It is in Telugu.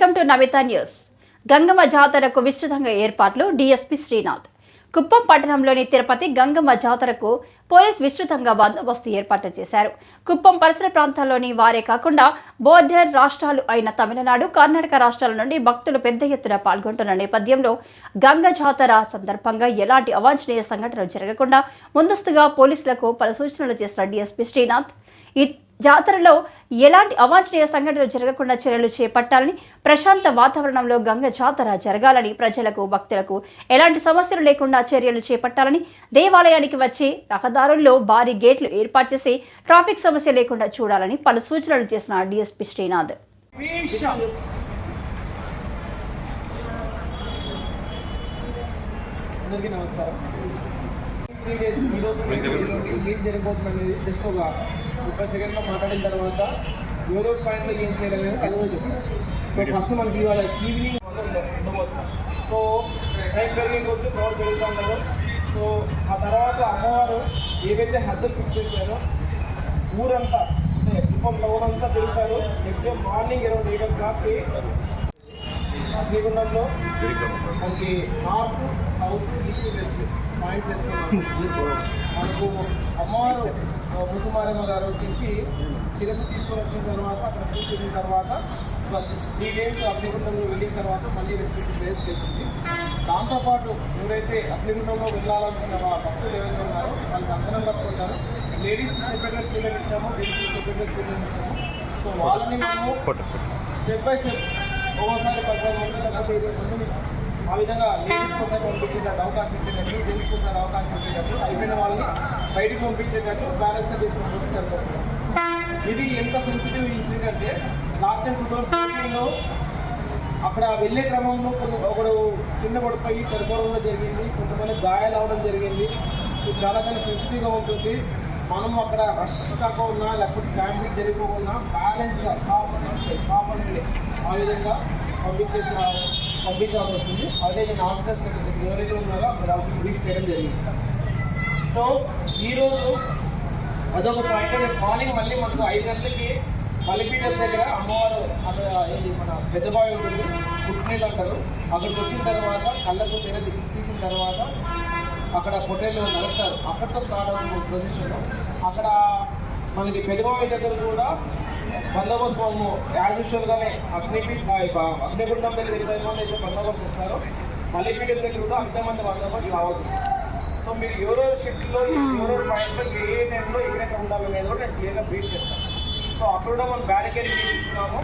Welcome to Namita news. Gangamma జాతరకు విస్తృతంగా ఏర్పాట్లు. డీఎస్పీ శ్రీనాథ్. కుప్పం పట్టణంలోని తిరుపతి గంగమ్మ జాతరకు పోలీస్ విస్తృతంగా బందోబస్తు ఏర్పాట్లు చేశారు. కుప్పం పరిసర ప్రాంతాల్లోని వారే కాకుండా బోర్డర్ రాష్ట్రాలు అయిన తమిళనాడు, కర్ణాటక రాష్ట్రాల నుండి భక్తులు పెద్ద ఎత్తున పాల్గొంటున్న నేపథ్యంలో గంగ జాతర సందర్భంగా ఎలాంటి అవాంఛనీయ సంఘటనలు జరగకుండా ముందస్తుగా పోలీసులకు పలు సూచనలు చేసిన డీఎస్పీ శ్రీనాథ్ ఈ జాతరలో ఎలాంటి అవాంఛనీయ సంఘటనలు జరగకుండా చర్యలు చేపట్టాలని, ప్రశాంత వాతావరణంలో గంగ జాతర జరగాలని, ప్రజలకు భక్తులకు ఎలాంటి సమస్యలు లేకుండా చర్యలు చేపట్టాలని, దేవాలయానికి వచ్చి రహదారుల్లో భారీ గేట్లు ఏర్పాటు చేసి ట్రాఫిక్ సమస్య లేకుండా చూడాలని పలు సూచనలు చేసిన డీఎస్పీ శ్రీనాథ్. నమస్కారం. 3 days ఏం జరిగిపోతుందనేది జస్ట్ ఒక 30 సెకండ్లో మాట్లాడిన తర్వాత ఎవరో పాయింట్లో ఏం చేయాలనేది అది కూడా చెప్పారు. సో ఫస్ట్ మనకి ఇవాళ ఈవినింగ్ ఉండబోతున్నాం. సో టైం పెరిగే కొద్ది పవర్ పెరుగుతూ ఉంటారు. సో ఆ తర్వాత అమ్మవారు ఏవైతే హద్దులు ఫిక్స్ చేశారో ఊరంతా అంటే కుప్పం ఊరంతా తిరుగుతారు. నెక్స్ట్ డే మార్నింగ్ అరౌండ్ 8 o'clockకి అగ్నిగుండంలో మనకి north, south, east, west points వేసుకున్నాం. మనకు అమ్మవారు ముఖమారమ్మ గారు వచ్చేసి శిరస్సు తీసుకొని వచ్చిన తర్వాత అక్కడ పూజ చేసిన తర్వాత 3 days అగ్నిగుండంలో వెళ్ళిన తర్వాత మళ్ళీ రెస్పెక్ట్ ప్లేస్కి వెళ్తుంది. దాంతోపాటు ఎవరైతే అగ్నిగుండంలో వెళ్ళాలనుకున్న భక్తులు ఎవరైతే ఉన్నారో వాళ్ళకి అందరం పట్టుకుంటారు. లేడీస్కి సెపరేట్గా స్కూల్లో ఇచ్చాము, జెంట్స్కి సెపరేట్గా స్కూల్లో ఇచ్చాము. సో వాళ్ళని మేము స్టెప్ బై స్టెప్ ఒక్కోసారి 10 మంది లేకపోతే 20 మంది ఆ విధంగా లేడీస్ కోసం పంపించేటట్టు అవకాశం ఇచ్చేటట్టు, జెంట్స్ కోసం అవకాశం ఇచ్చేటట్టు, అయిపోయిన వాళ్ళని బయటికి పంపించేటట్టు బ్యాలెన్స్గా చేసిన సరిపోతుంది. ఇది ఎంత సెన్సిటివ్ ఇన్సిడెంట్ అంటే లాస్ట్ టైం 2014లో అక్కడ వెళ్ళే క్రమంలో ఒకడు కింద పడిపోయి చనిపోవడం జరిగింది, కొంతమంది గాయాలు అవ్వడం జరిగింది. ఇది చాలా సెన్సిటివ్గా ఉంటుంది. మనం అక్కడ రష్ కాకుండా లేకపోతే స్టాండింగ్ జరిగిపోకుండా బ్యాలెన్స్గా స్టాప్ అంటే ఆ విధంగా పంపించాల్సి వస్తుంది. అదే నేను ఆఫీసర్స్ ఎవరైతే ఉన్నారో అక్కడ బ్రీఫ్ చేయడం జరిగింది. సో ఈరోజు అదొక పాయింట్. మార్నింగ్ మళ్ళీ మనకు 5 గంటలకి మలిపీఠం దగ్గర అమ్మవారు అక్కడ మన పెద్దబావి ఉంటుంది, పుట్టినీళ్ళు అంటారు. అక్కడికి వచ్చిన తర్వాత కళ్ళకు తెర తీసిన తర్వాత అక్కడ పొట్టేళ్ళు నడుస్తారు. అక్కడితో స్టార్ట్ అవుతుంది ప్రొసెషన్. అక్కడ మనకి పెద్దబావి దగ్గర కూడా బందోబస్తు యాజ్ యూజువల్గానే అగ్నిగుండం దగ్గర 20 మంది అయితే బందోబస్తు వస్తారో మలిపీఠం దగ్గర కూడా అంతమంది బందోబస్తు రావాల్సి వస్తుంది. సో మీరు ఎవరెవరు షిఫ్ట్లో ఎవరెవరు పాయింట్లో ఏ టైంలో ఎక్కడెక్కడ ఉండాలనేది కూడా నేను క్లియర్గా బ్రీఫ్ చేస్తాను. సో అక్కడ కూడా మనం బ్యారికేడ్ ఇస్తున్నాము.